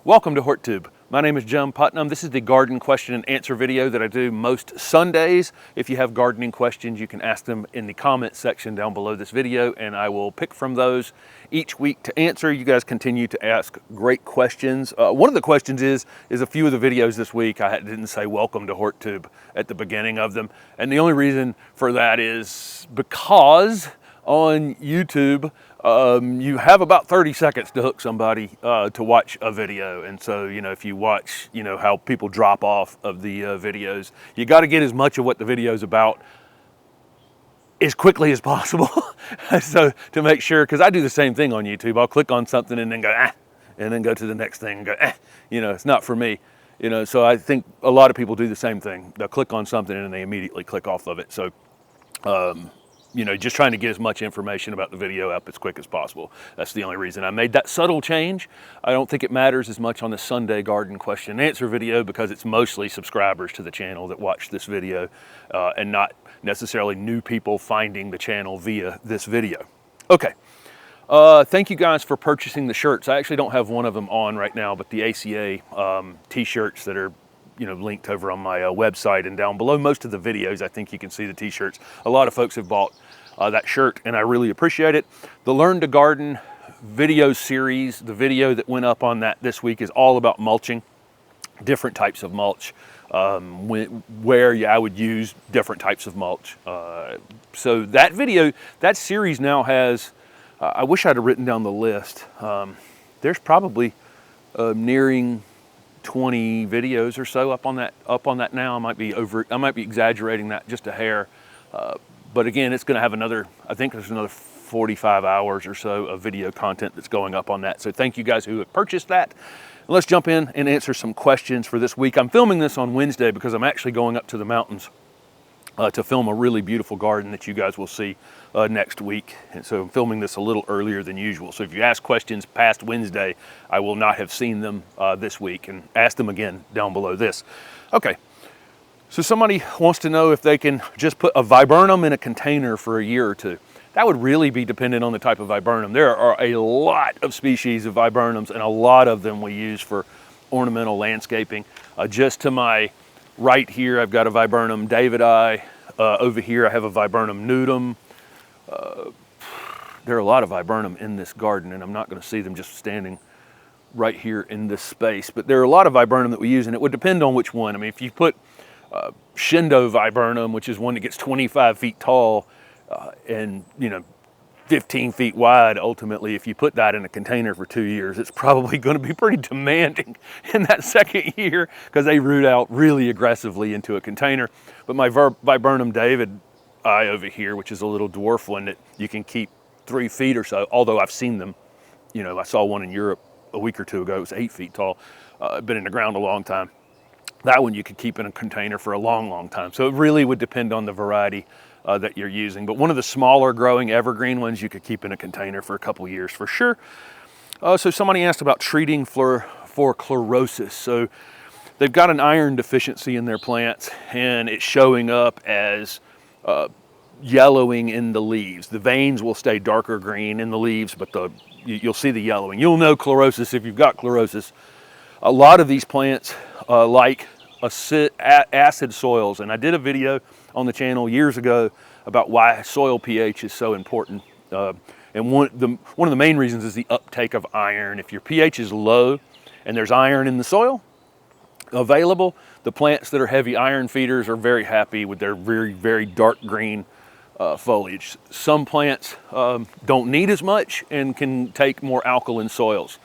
Welcome to HortTube. My name is Putnam. This is the garden question and answer video that I do most Sundays. If you have gardening questions, you can ask them in the comment section down below this video, and I will pick from those each week to answer. You guys continue to ask great questions. One of the questions is a few of the videos this week I didn't say welcome to HortTube at the beginning of them. And the only reason for that is because on YouTube, you have about 30 seconds to hook somebody to watch a video. And so, if you watch, how people drop off of the videos, you got to get as much of what the video is about as quickly as possible. So to make sure, because I do the same thing on YouTube, I'll click on something and then go, and then go to the next thing and go, it's not for me. So I think a lot of people do the same thing. They'll click on something and then they immediately click off of it. So, just trying to get as much information about the video up as quick as possible. That's the only reason I made that subtle change. I don't think it matters as much on the Sunday garden question and answer video because it's mostly subscribers to the channel that watch this video and not necessarily new people finding the channel via this video. Okay, thank you guys for purchasing the shirts. I actually don't have one of them on right now, but the ACA t-shirts that are linked over on my website and down below most of the videos, I think you can see the t-shirts. A lot of folks have bought that shirt and I really appreciate it. The Learn to Garden video series, the video that went up on that this week is all about mulching, different types of mulch, where I would use different types of mulch. So that video, that series now has, I wish I'd have written down the list. There's probably nearing 20 videos or so up on that now. I might be exaggerating that just a hair, but again, it's going to have I think there's another 45 hours or so of video content that's going up on that. So thank you guys who have purchased that. Let's jump in and answer some questions for this week. I'm filming this on Wednesday because I'm actually going up to the mountains to film a really beautiful garden that you guys will see next week. And so I'm filming this a little earlier than usual. So if you ask questions past Wednesday, I will not have seen them this week, and ask them again down below this. Okay, so somebody wants to know if they can just put a viburnum in a container for a year or two. That would really be dependent on the type of viburnum. There are a lot of species of viburnums, and a lot of them we use for ornamental landscaping. Just to my right here, I've got a viburnum Davidii. Over here, I have a viburnum nudum. There are a lot of viburnum in this garden, and I'm not going to see them just standing right here in this space. But there are a lot of viburnum that we use, and it would depend on which one. I mean, if you put Shindo viburnum, which is one that gets 25 feet tall and 15 feet wide, ultimately, if you put that in a container for 2 years, it's probably going to be pretty demanding in that second year because they root out really aggressively into a container. But my viburnum Davidii over here, which is a little dwarf one that you can keep 3 feet or so, although I've seen them, I saw one in Europe a week or two ago. It was 8 feet tall, been in the ground a long time. That one you could keep in a container for a long, long time. So it really would depend on the variety that you're using. But one of the smaller growing evergreen ones you could keep in a container for a couple years for sure. So somebody asked about treating for chlorosis. So they've got an iron deficiency in their plants, and it's showing up as yellowing in the leaves. The veins will stay darker green in the leaves, but you'll see the yellowing. You'll know chlorosis if you've got chlorosis. A lot of these plants like acid soils, and I did a video on the channel years ago about why soil pH is so important. And one of the main reasons is the uptake of iron. If your pH is low and there's iron in the soil available, the plants that are heavy iron feeders are very happy with their very, very dark green foliage. Some plants don't need as much and can take more alkaline soils.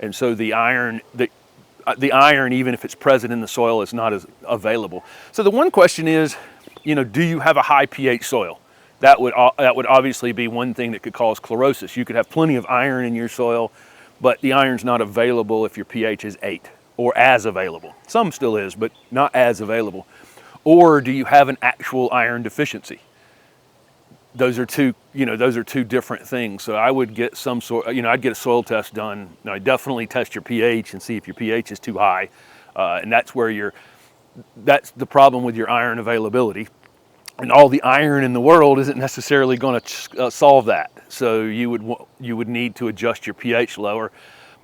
And so the iron, even if it's present in the soil, is not as available. So the one question is, do you have a high pH soil? That would obviously be one thing that could cause chlorosis. You could have plenty of iron in your soil, but the iron's not available if your pH is 8 or as available. Some still is, but not as available. Or do you have an actual iron deficiency? Those are two different things. So I would get some sort, I'd get a soil test done. Now, I definitely test your pH and see if your pH is too high. And that's the problem with your iron availability. And all the iron in the world isn't necessarily going to solve that. So you would need to adjust your pH lower.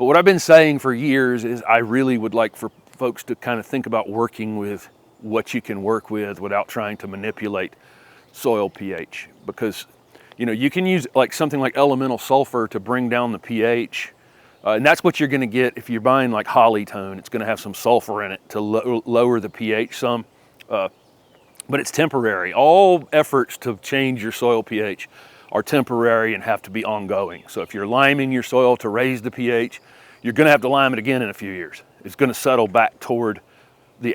But what I've been saying for years is I really would like for folks to kind of think about working with what you can work with without trying to manipulate soil pH, because you can use like something like elemental sulfur to bring down the pH, and that's what you're going to get if you're buying like Hollytone. It's going to have some sulfur in it to lower the pH some, but it's temporary. All efforts to change your soil pH are temporary and have to be ongoing. So if you're liming your soil to raise the pH, you're going to have to lime it again in a few years. It's going to settle back toward the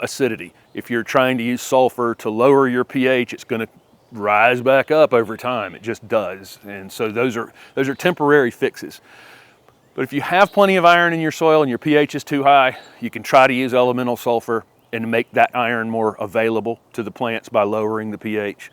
acidity. If you're trying to use sulfur to lower your pH, it's going to rise back up over time. It just does. And so those are temporary fixes. But if you have plenty of iron in your soil and your pH is too high, you can try to use elemental sulfur and make that iron more available to the plants by lowering the pH.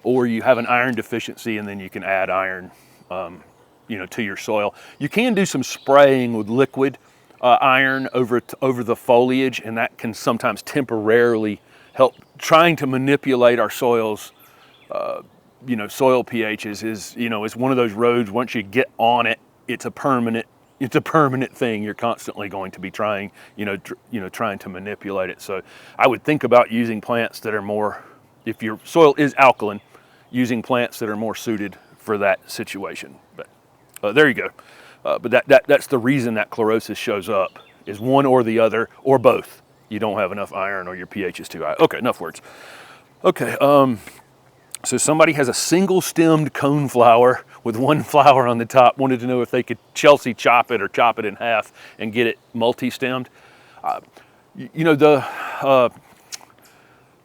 Or you have an iron deficiency and then you can add iron to your soil. You can do some spraying with liquid iron over the foliage, and that can sometimes temporarily help. Trying to manipulate our soils, soil pHs is one of those roads. Once you get on it, it's a permanent thing. You're constantly going to be trying to manipulate it. So I would think about using plants that are more, if your soil is alkaline, using plants that are more suited for that situation. But there you go. But that's the reason that chlorosis shows up, is one or the other, or both. You don't have enough iron or your pH is too high. Okay, enough words. Okay, so somebody has a single-stemmed coneflower with one flower on the top, wanted to know if they could Chelsea chop it or chop it in half and get it multi-stemmed.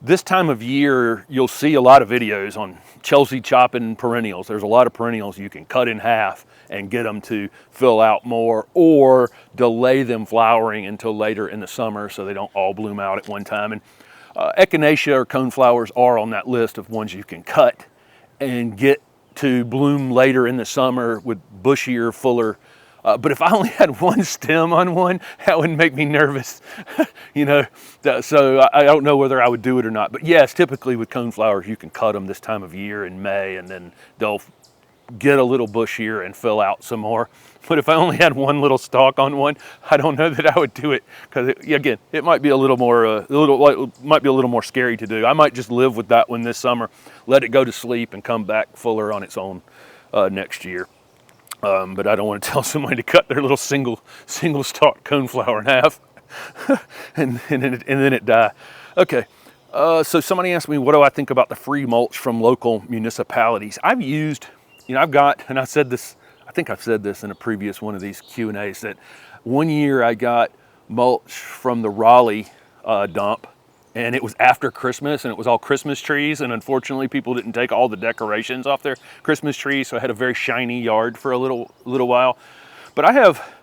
This time of year, you'll see a lot of videos on Chelsea chopping perennials. There's a lot of perennials you can cut in half and get them to fill out more, or delay them flowering until later in the summer so they don't all bloom out at one time. And echinacea or coneflowers are on that list of ones you can cut and get to bloom later in the summer with bushier, fuller. But if I only had one stem on one, that would make me nervous, So I don't know whether I would do it or not. But yes, typically with coneflowers, you can cut them this time of year in May, and then they'll get a little bushier and fill out some more. But if I only had one little stalk on one, I don't know that I would do it, because again, it might be a little more scary to do. I might just live with that one this summer, let it go to sleep, and come back fuller on its own next year. But I don't want to tell somebody to cut their little single stalk coneflower in half and then it die. Okay, so somebody asked me, what do I think about the free mulch from local municipalities? I've used, I've got, and I think I've said this in a previous one of these Q&As, that one year I got mulch from the Raleigh dump, and it was after Christmas, and it was all Christmas trees, and unfortunately people didn't take all the decorations off their Christmas trees, so I had a very shiny yard for a little while. But I have,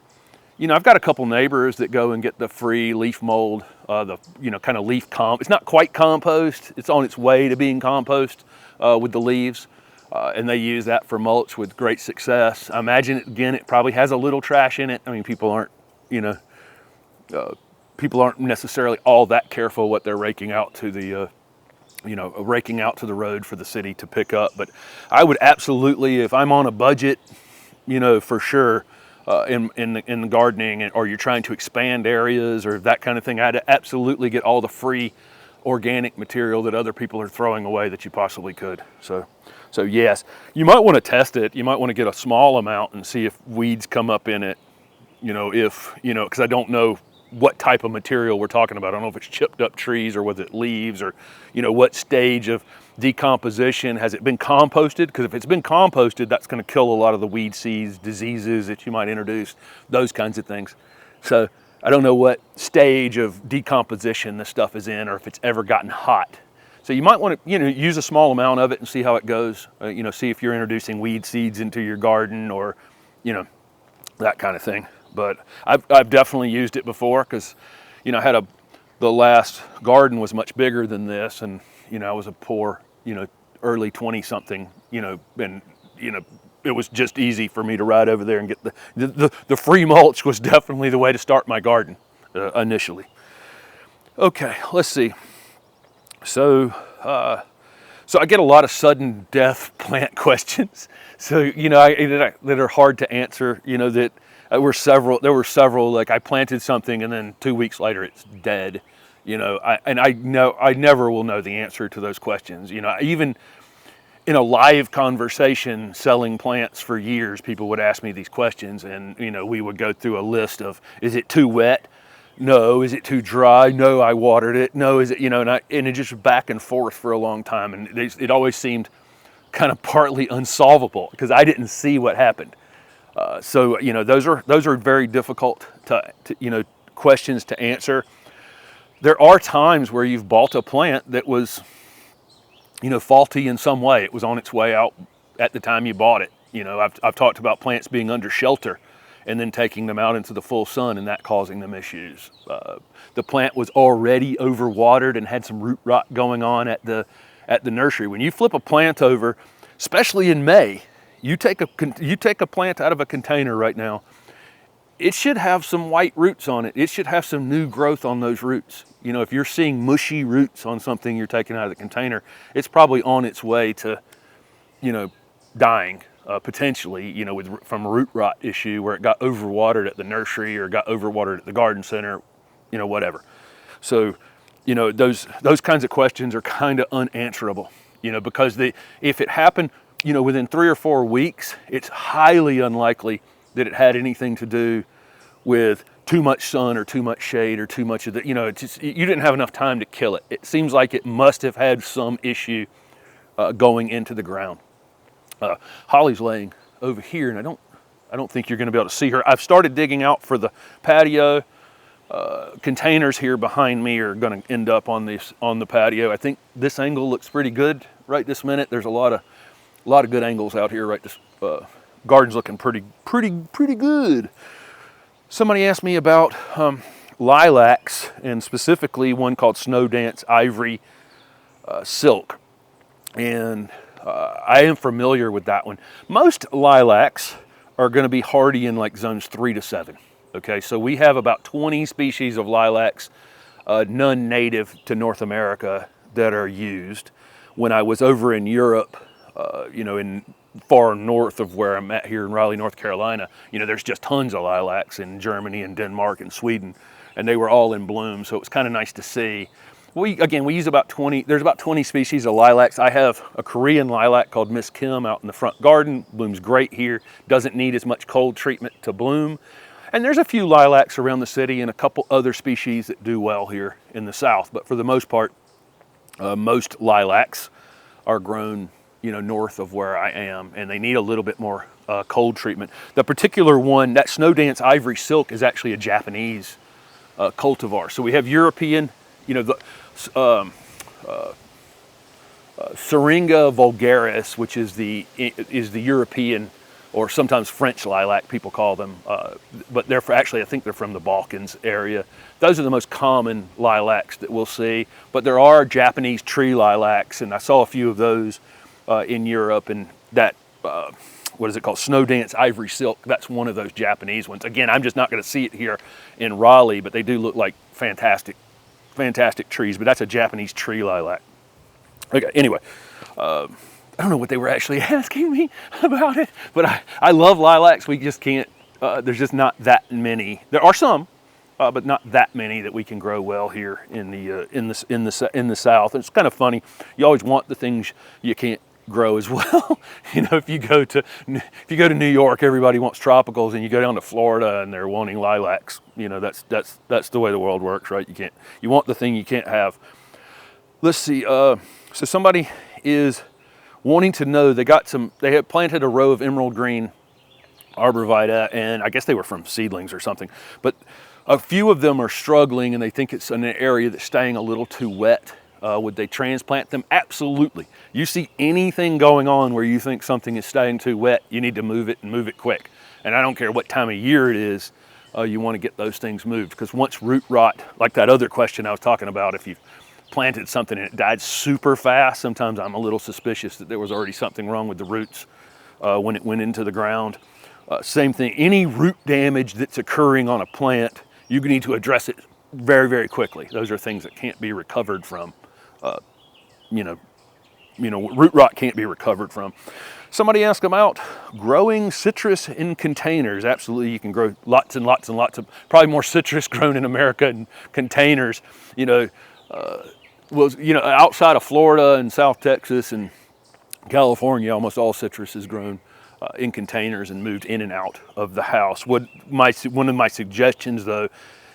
I've got a couple neighbors that go and get the free leaf mold, kind of leaf comp. It's not quite compost, it's on its way to being compost with the leaves, and they use that for mulch with great success. I imagine, it probably has a little trash in it. I mean, people aren't necessarily all that careful what they're raking out to the road for the city to pick up. But I would absolutely, if I'm on a budget, for sure, in the gardening, or you're trying to expand areas or that kind of thing, I'd absolutely get all the free organic material that other people are throwing away that you possibly could. So yes, you might want to test it. You might want to get a small amount and see if weeds come up in it, because I don't know what type of material we're talking about. I don't know if it's chipped up trees or whether it leaves, or what stage of decomposition. Has it been composted? Because if it's been composted, that's going to kill a lot of the weed seeds, diseases that you might introduce, those kinds of things. So I don't know what stage of decomposition this stuff is in, or if it's ever gotten hot. So you might want to use a small amount of it and see how it goes. See if you're introducing weed seeds into your garden, or that kind of thing. But I've definitely used it before, because the last garden was much bigger than this, and I was a poor early 20-something, and it was just easy for me to ride over there and get the free mulch. Was definitely the way to start my garden initially. Okay, let's see. So I get a lot of sudden death plant questions. So that are hard to answer. That There were several, like I planted something and then 2 weeks later it's dead. You know, I never will know the answer to those questions. You know, even in a live conversation selling plants for years, people would ask me these questions, and you know, we would go through a list of, is it too wet? No. Is it too dry? No, I watered it. No. Is it, you know, and it just back and forth for a long time, and it always seemed kind of partly unsolvable because I didn't see what happened. So you know, those are very difficult to you know, questions to answer. There are times where you've bought a plant that was, you know, faulty in some way. It was on its way out at the time you bought it. You know, I've talked about plants being under shelter and then taking them out into the full sun and that causing them issues. The plant was already overwatered and had some root rot going on at the nursery. When you flip a plant over, especially in May, you take a plant out of a container right now, it should have some white roots on it. It should have some new growth on those roots. You know, if you're seeing mushy roots on something you're taking out of the container, it's probably on its way to, you know, dying, potentially, you know, from a root rot issue where it got overwatered at the nursery or got overwatered at the garden center, you know, whatever. So, you know, those kinds of questions are kind of unanswerable, you know, because if it happened, you know, within 3 or 4 weeks, it's highly unlikely that it had anything to do with too much sun or too much shade or too much of the, you know, it's just, you didn't have enough time to kill it. It seems like it must have had some issue going into the ground. Holly's laying over here, and I don't think you're going to be able to see her. I've started digging out for the patio. Containers here behind me are going to end up on the patio. I think this angle looks pretty good right this minute. There's a lot of good angles out here right this. Garden's looking pretty good. Somebody asked me about lilacs, and specifically one called Snow Dance Ivory Silk, and I am familiar with that one. Most lilacs are going to be hardy in like zones 3 to 7. Okay, so we have about 20 species of lilacs, none native to North America, that are used. When I was over in Europe, you know, in far north of where I'm at here in Raleigh, North Carolina, you know, there's just tons of lilacs in Germany and Denmark and Sweden, and they were all in bloom, so it was kind of nice to see. We use about 20, there's about 20 species of lilacs. I have a Korean lilac called Miss Kim out in the front garden, blooms great here, doesn't need as much cold treatment to bloom. And there's a few lilacs around the city and a couple other species that do well here in the south, but for the most part, most lilacs are grown, you know, north of where I am, and they need a little bit more cold treatment. The particular one, that Snow Dance Ivory Silk, is actually a Japanese cultivar. So we have European, you know, the Syringa vulgaris, which is the European or sometimes French lilac, people call them, but actually I think they're from the Balkans area. Those are the most common lilacs that we'll see, but there are Japanese tree lilacs, and I saw a few of those in Europe, and that, what is it called, Snow Dance Ivory Silk, that's one of those Japanese ones. Again, I'm just not going to see it here in Raleigh, but they do look like fantastic trees, but that's a Japanese tree lilac. Okay, anyway, I don't know what they were actually asking me about it, but I love lilacs. We just can't, there's just not that many. There are some, but not that many that we can grow well here in the South. It's kind of funny. You always want the things you can't grow as well. You know, if you go to New York, everybody wants tropicals, and you go down to Florida and they're wanting lilacs. You know, that's the way the world works, right? You want the thing you can't have. Let's see. So somebody is wanting to know, they had planted a row of emerald green arborvitae, and I guess they were from seedlings or something, but a few of them are struggling and they think it's in an area that's staying a little too wet. Would they transplant them? Absolutely. You see anything going on where you think something is staying too wet, you need to move it, and move it quick. And I don't care what time of year it is, you want to get those things moved, because once root rot, like that other question I was talking about, if you've planted something and it died super fast, sometimes I'm a little suspicious that there was already something wrong with the roots when it went into the ground. Same thing, any root damage that's occurring on a plant, you need to address it very, very quickly. Those are things that can't be recovered from. Root rot can't be recovered from. Somebody asked about growing citrus in containers. Absolutely, you can grow lots and lots and lots of, probably more citrus grown in America in containers. Outside of Florida and South Texas and California, almost all citrus is grown in containers and moved in and out of the house. One of my suggestions, though,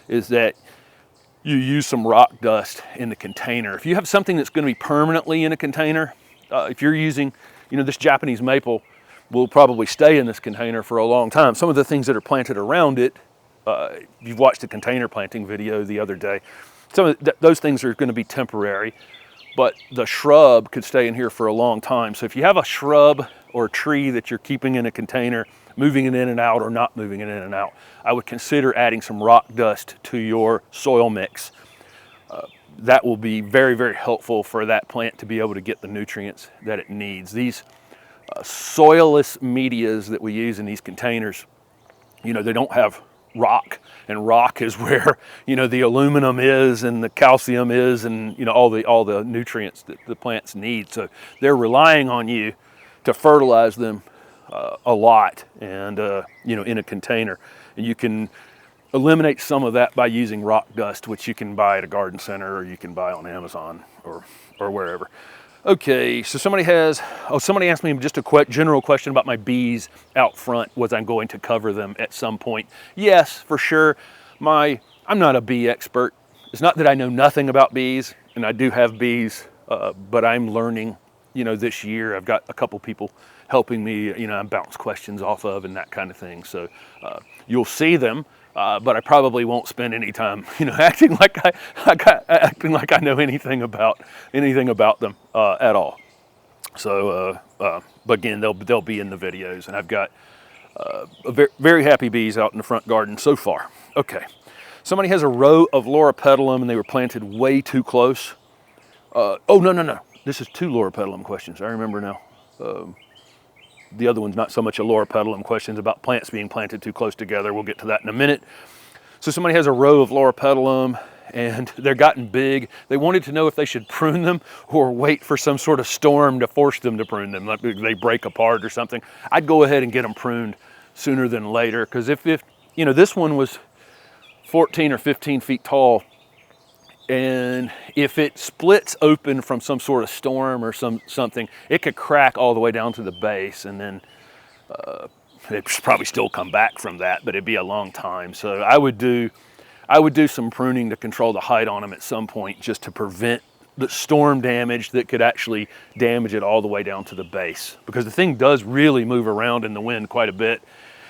is that you use some rock dust in the container. If you have something that's going to be permanently in a container, if you're using, this Japanese maple will probably stay in this container for a long time. Some of the things that are planted around it, you've watched the container planting video the other day, those things are going to be temporary, but the shrub could stay in here for a long time. So if you have a shrub or a tree that you're keeping in a container, moving it in and out or not moving it in and out, I would consider adding some rock dust to your soil mix. That will be very, very helpful for that plant to be able to get the nutrients that it needs. These soilless medias that we use in these containers, they don't have rock, and rock is where, the aluminum is and the calcium is and, all the nutrients that the plants need. So they're relying on you to fertilize them a lot and, in a container. And you can eliminate some of that by using rock dust, which you can buy at a garden center or you can buy on Amazon or wherever. Okay, so somebody asked me just a general question about my bees out front. Was I going to cover them at some point? Yes, for sure. I'm not a bee expert. It's not that I know nothing about bees, and I do have bees, but I'm learning, this year. I've got a couple people helping me, I bounce questions off of and that kind of thing. So you'll see them. But I probably won't spend any time, acting like I know anything about them at all. So, but again, they'll be in the videos, and I've got very, very happy bees out in the front garden so far. Okay, somebody has a row of Loropetalum, and they were planted way too close. No, this is two Loropetalum questions. I remember now. The other one's not so much a Loropetalum questions about plants being planted too close together. We'll get to that in a minute. So somebody has a row of Loropetalum and they're gotten big. They wanted to know if they should prune them or wait for some sort of storm to force them to prune them, like they break apart or something. I'd go ahead and get them pruned sooner than later, because if this one was 14 or 15 feet tall, and if it splits open from some sort of storm or something, it could crack all the way down to the base, and then it'd probably still come back from that, but it'd be a long time. So I would do some pruning to control the height on them at some point, just to prevent the storm damage that could actually damage it all the way down to the base, because the thing does really move around in the wind quite a bit,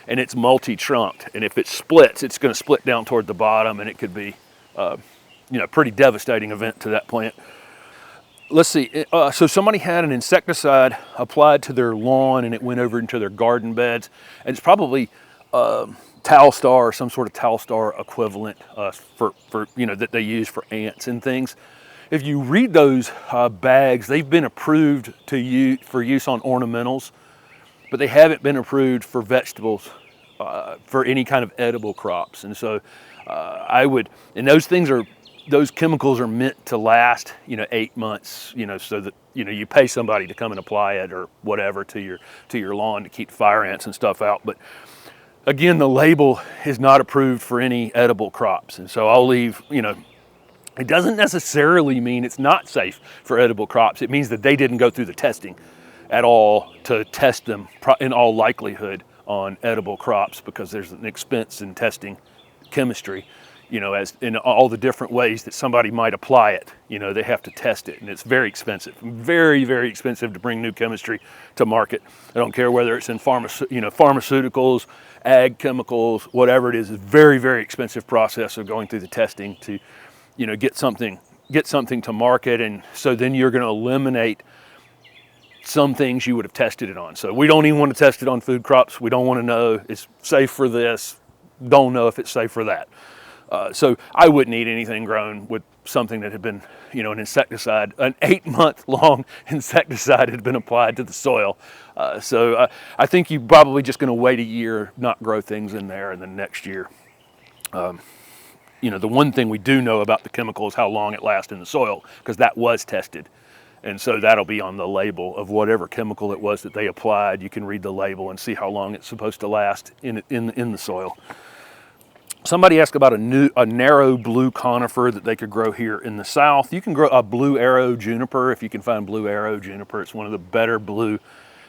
and it's multi-trunked, and if it splits, it's going to split down toward the bottom, and it could be pretty devastating event to that plant. Let's see, so somebody had an insecticide applied to their lawn and it went over into their garden beds, and it's probably Talstar or some sort of Talstar equivalent for that they use for ants and things. If you read those bags, they've been approved for use on ornamentals, but they haven't been approved for vegetables, for any kind of edible crops. And so those chemicals are meant to last, 8 months, so that, you pay somebody to come and apply it or whatever to your lawn to keep fire ants and stuff out. But again, the label is not approved for any edible crops. And so I'll leave, it doesn't necessarily mean it's not safe for edible crops. It means that they didn't go through the testing at all to test them in all likelihood on edible crops, because there's an expense in testing chemistry. As in all the different ways that somebody might apply it, they have to test it, and it's very expensive, very, very expensive to bring new chemistry to market. I don't care whether it's in pharmaceuticals, ag chemicals, whatever it is. It's a very, very expensive process of going through the testing to, get something to market, and so then you're going to eliminate some things you would have tested it on. So we don't even want to test it on food crops. We don't want to know it's safe for this. Don't know if it's safe for that. So I wouldn't eat anything grown with something that had been, an insecticide, an 8-month-long insecticide had been applied to the soil. So I think you're probably just going to wait a year, not grow things in there, and then next year. The one thing we do know about the chemical is how long it lasts in the soil, because that was tested. And so that'll be on the label of whatever chemical it was that they applied. You can read the label and see how long it's supposed to last in the soil. Somebody asked about a narrow blue conifer that they could grow here in the south. You can grow a blue arrow juniper if you can find blue arrow juniper. It's one of the better blue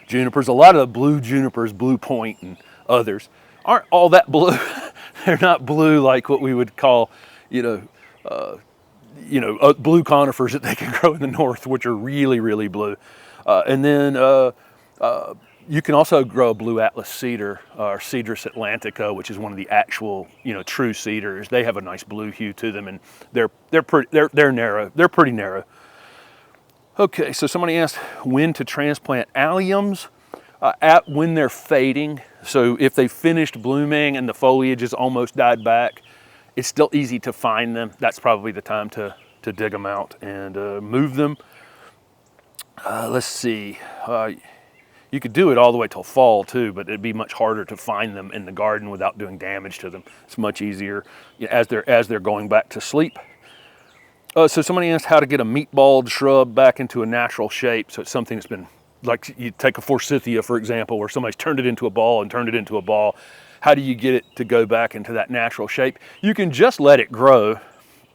junipers. A lot of the blue junipers, Blue Point and others, aren't all that blue. They're not blue like what we would call, blue conifers that they can grow in the north, which are really, really blue. And then you can also grow a blue Atlas cedar or Cedrus atlantica, which is one of the actual, true cedars. They have a nice blue hue to them, and they're narrow. They're pretty narrow. Okay, so somebody asked when to transplant alliums. When they're fading. So if they finished blooming and the foliage is almost died back, it's still easy to find them. That's probably the time to dig them out and move them. Let's see. You could do it all the way till fall too, but it'd be much harder to find them in the garden without doing damage to them. It's much easier as they're going back to sleep. So somebody asked how to get a meatballed shrub back into a natural shape. So it's something that's been, like you take a forsythia, for example, where somebody's turned it into a ball and turned it into a ball. How do you get it to go back into that natural shape? You can just let it grow,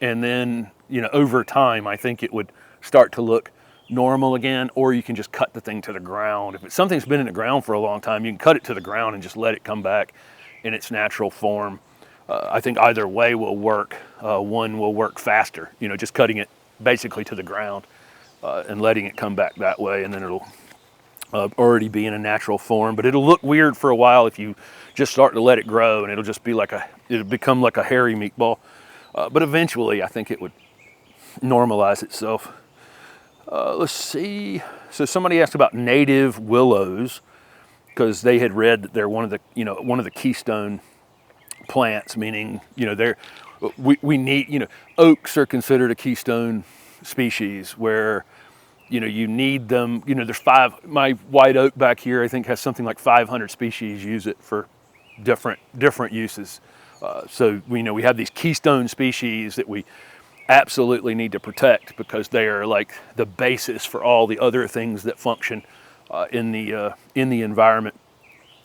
and then, over time, I think it would start to look normal again, or you can just cut the thing to the ground. If it's something that's been in the ground for a long time, you can cut it to the ground and just let it come back in its natural form. I think either way will work. One will work faster, just cutting it basically to the ground and letting it come back that way, and then it'll already be in a natural form. But it'll look weird for a while if you just start to let it grow, and it'll just be it'll become like a hairy meatball. But eventually, I think it would normalize itself. Let's see. So somebody asked about native willows, because they had read that they're one of the keystone plants, meaning, we need, oaks are considered a keystone species where, you need them. There's my white oak back here, I think, has something like 500 species use it for different uses. So we have these keystone species that we absolutely need to protect, because they are like the basis for all the other things that function in the environment.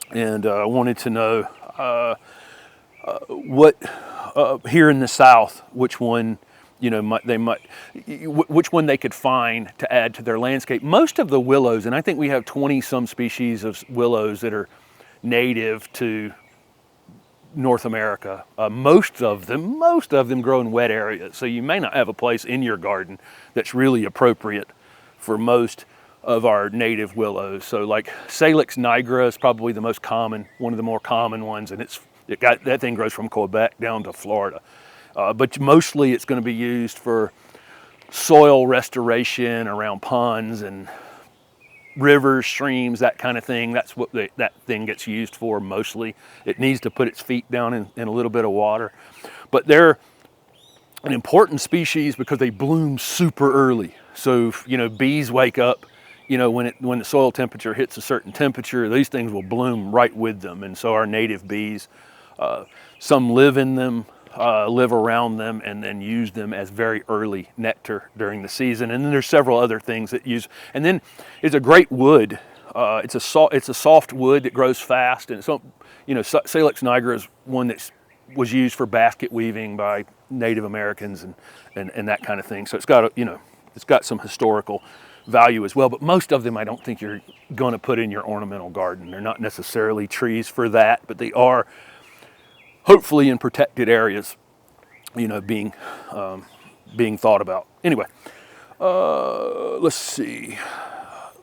And I wanted to know what here in the South, which one which one they could find to add to their landscape. Most of the willows, and I think we have 20 some species of willows that are native to North America. Most of them grow in wet areas, so you may not have a place in your garden that's really appropriate for most of our native willows. So like Salix nigra is probably the most common, one of the more common ones, and that thing grows from Quebec down to Florida. But mostly it's going to be used for soil restoration around ponds and rivers, streams, that kind of thing. That's what that thing gets used for mostly. It needs to put its feet down in a little bit of water. But they're an important species because they bloom super early. So, bees wake up, when the soil temperature hits a certain temperature, these things will bloom right with them. And so our native bees, some live in them, live around them, and then use them as very early nectar during the season. And then there's several other things that use. And then it's a great wood. It's a soft wood that grows fast. And so, Salix nigra is one that was used for basket weaving by Native Americans and that kind of thing. So it's got some historical value as well. But most of them, I don't think you're going to put in your ornamental garden. They're not necessarily trees for that, but they are hopefully in protected areas, being thought about. Anyway, let's see.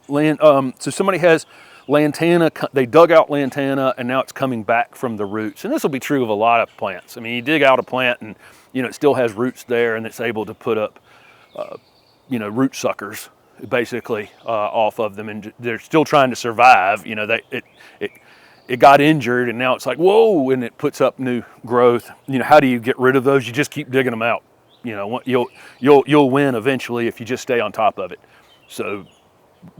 So somebody has lantana. They dug out lantana, and now it's coming back from the roots. And this will be true of a lot of plants. I mean, you dig out a plant, and it still has roots there, and it's able to put up, root suckers basically off of them, and they're still trying to survive. It got injured, and now it's like, whoa, and it puts up new growth. How do you get rid of those? You just keep digging them out. You'll win eventually if you just stay on top of it. So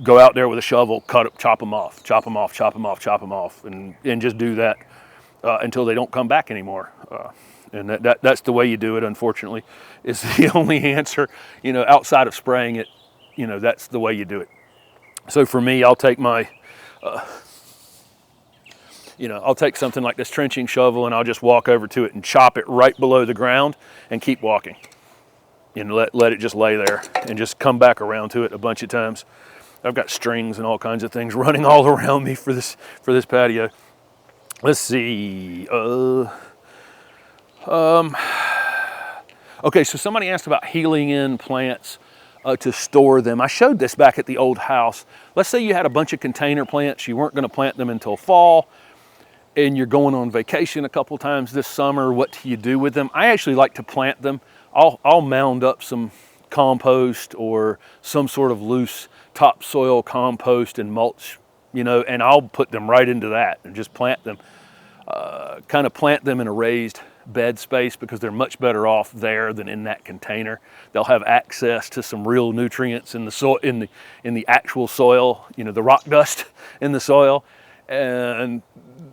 go out there with a shovel, chop them off, and just do that until they don't come back anymore. And that's the way you do it, unfortunately. Is the only answer, outside of spraying it you know, that's the way you do it. So for me, I'll take my, you know, I'll take something like this trenching shovel and I'll just walk over to it and chop it right below the ground and keep walking. And let it just lay there and just come back around to it a bunch of times. I've got strings and all kinds of things running all around me for this patio. Let's see. Okay, so somebody asked about healing in plants to store them. I showed this back at the old house. Let's say you had a bunch of container plants. You weren't going to plant them until fall, and you're going on vacation a couple times this summer. What do you do with them? I actually like to plant them. I'll mound up some compost or some sort of loose topsoil compost and mulch, you know, and I'll put them right into that and just plant them. Kind of plant them in a raised bed space because they're much better off there than in that container. They'll have access to some real nutrients in the soil, in the actual soil, you know, the rock dust in the soil, and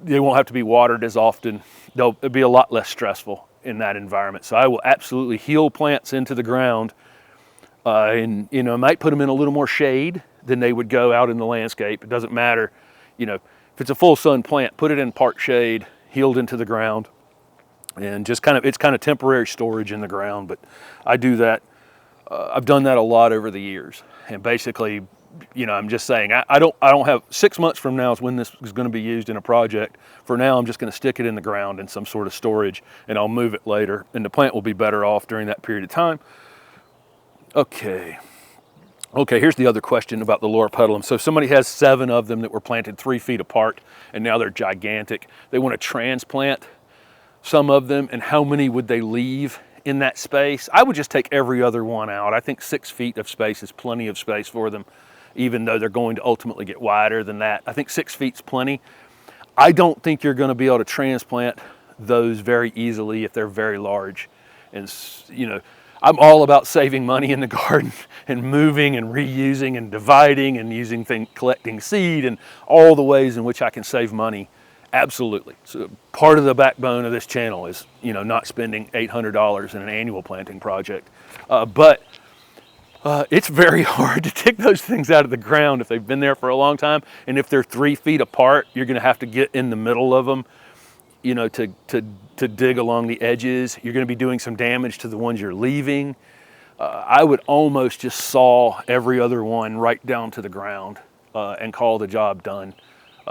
they won't have to be watered as often. It'll be a lot less stressful in that environment. So I will absolutely heal plants into the ground, and you know, I might put them in a little more shade than they would go out in the landscape. It doesn't matter, you know, if it's a full sun plant, put it in part shade, healed into the ground, and just it's kind of temporary storage in the ground. But I do that. I've done that a lot over the years, and basically, you know, I'm just saying, I don't have 6 months from now is when this is going to be used in a project. For now, I'm just going to stick it in the ground in some sort of storage, and I'll move it later, and the plant will be better off during that period of time. Okay, here's the other question about the loropetalum. So somebody has 7 of them that were planted 3 feet apart, and now they're gigantic. They want to transplant some of them, and how many would they leave in that space? I would just take every other one out. I think 6 feet of space is plenty of space for them, even though they're going to ultimately get wider than that. I think 6 feet's plenty. I don't think you're going to be able to transplant those very easily if they're very large. And, you know, I'm all about saving money in the garden and moving and reusing and dividing and using collecting seed and all the ways in which I can save money. Absolutely. So part of the backbone of this channel is, you know, not spending $800 in an annual planting project. But it's very hard to take those things out of the ground if they've been there for a long time. And if they're 3 feet apart, you're going to have to get in the middle of them, you know, to dig along the edges. You're going to be doing some damage to the ones you're leaving. I would almost just saw every other one right down to the ground and call the job done.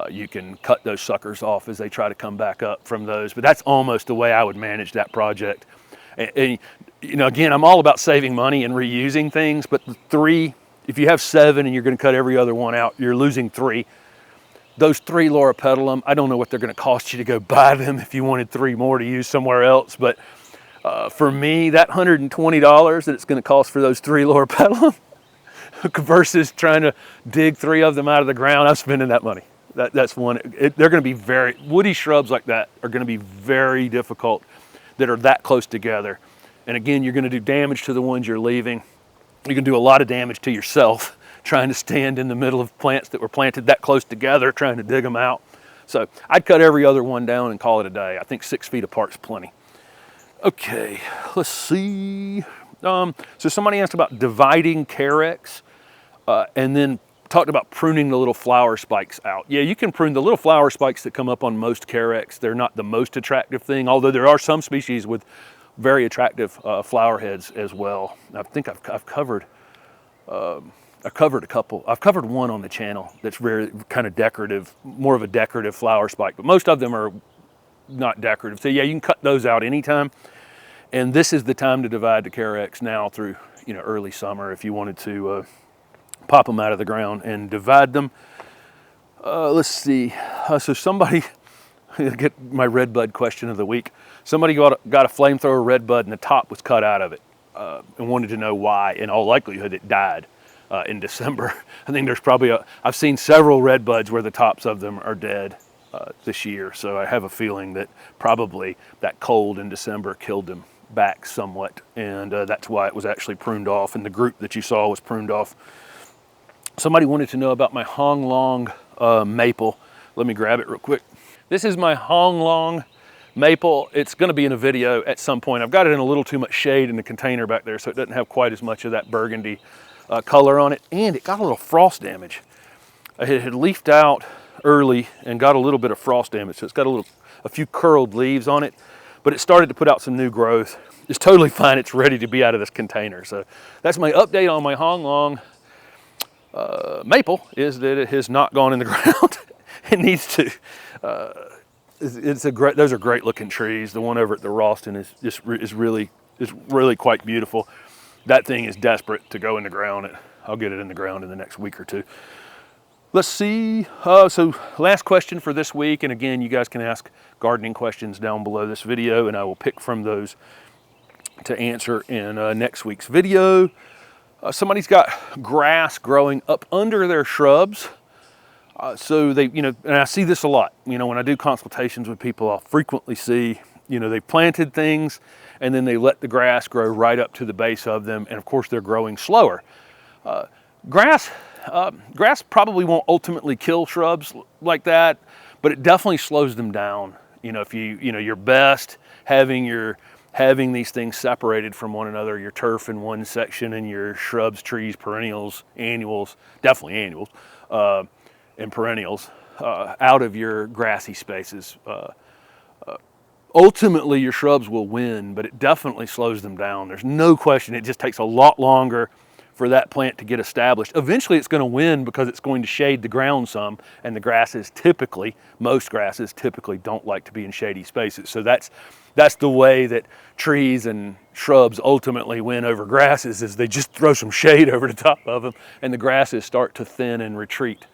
You can cut those suckers off as they try to come back up from those, but that's almost the way I would manage that project. And you know, again, I'm all about saving money and reusing things, but the 3, if you have 7 and you're going to cut every other one out, you're losing 3. Those 3 loropetalum, I don't know what they're going to cost you to go buy them if you wanted 3 more to use somewhere else, but for me, that $120 that it's going to cost for those 3 loropetalum versus trying to dig 3 of them out of the ground, I'm spending that money. That's one. They're going to be woody shrubs like that are going to be very difficult that are that close together. And again, you're going to do damage to the ones you're leaving. You can do a lot of damage to yourself trying to stand in the middle of plants that were planted that close together, trying to dig them out. So I'd cut every other one down and call it a day. I think 6 feet apart is plenty. Okay, let's see. So somebody asked about dividing carex and then talked about pruning the little flower spikes out. Yeah, you can prune the little flower spikes that come up on most carex. They're not the most attractive thing, although there are some species with very attractive flower heads as well. I think I've covered a couple. I've covered one on the channel that's very kind of decorative, more of a decorative flower spike, but most of them are not decorative. So yeah, you can cut those out anytime. And this is the time to divide the carex now through, you know, early summer if you wanted to pop them out of the ground and divide them. Let's see. So somebody, get my redbud question of the week. Somebody got a flamethrower redbud and the top was cut out of it and wanted to know why. In all likelihood, it died in December. I think there's probably I've seen several redbuds where the tops of them are dead this year. So I have a feeling that probably that cold in December killed them back somewhat. And that's why it was actually pruned off. And the group that you saw was pruned off. Somebody wanted to know about my Hong Long maple. Let me grab it real quick. This is my Hong Long maple. It's going to be in a video at some point. I've got it in a little too much shade in the container back there, so it doesn't have quite as much of that burgundy color on it, and it got a little frost damage. It had leafed out early and got a little bit of frost damage, so it's got a few curled leaves on it, but it started to put out some new growth. It's totally fine. It's ready to be out of this container. So that's my update on my Hong Long maple, is that it has not gone in the ground. It needs to. Those are great looking trees. The one over at the Ralston is really quite beautiful. That thing is desperate to go in the ground. I'll get it in the ground in the next week or two. Let's see. So last question for this week, and again, you guys can ask gardening questions down below this video, and I will pick from those to answer in next week's video. Somebody's got grass growing up under their shrubs. So they, and I see this a lot. When I do consultations with people, I'll frequently see, they planted things and then they let the grass grow right up to the base of them, and of course they're growing slower. Grass probably won't ultimately kill shrubs like that, but it definitely slows them down. If you're best having these things separated from one another, your turf in one section and your shrubs, trees, perennials, annuals, definitely annuals, and perennials out of your grassy spaces. Ultimately, your shrubs will win, but it definitely slows them down. There's no question. It just takes a lot longer for that plant to get established. Eventually, it's going to win because it's going to shade the ground some, and most grasses typically don't like to be in shady spaces. So that's the way that trees and shrubs ultimately win over grasses, is they just throw some shade over the top of them, and the grasses start to thin and retreat.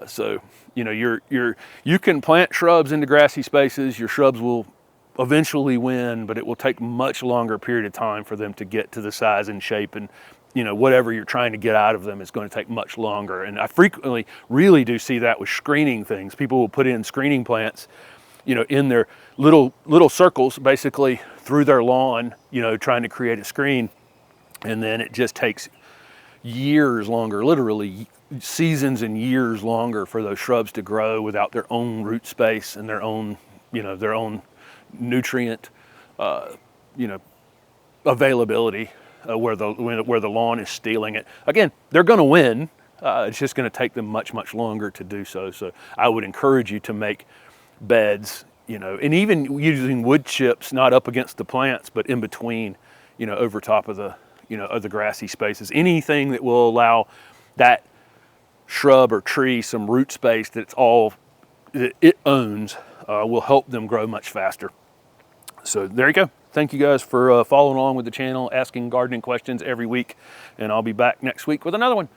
So you can plant shrubs into grassy spaces. Your shrubs will eventually win, but it will take much longer period of time for them to get to the size and shape, and whatever you're trying to get out of them is going to take much longer. And I frequently really do see that with screening things. People will put in screening plants, in their little circles, basically through their lawn, trying to create a screen, and then it just takes years longer, literally seasons and years longer, for those shrubs to grow without their own root space and their own nutrient availability, where the lawn is stealing it. Again, they're going to win. It's just going to take them much longer to do so. So I would encourage you to make beds, and even using wood chips, not up against the plants, but in between, over top of the grassy spaces. Anything that will allow that shrub or tree some root space that it owns will help them grow much faster. So there you go. Thank you guys for following along with the channel, asking gardening questions every week, and I'll be back next week with another one.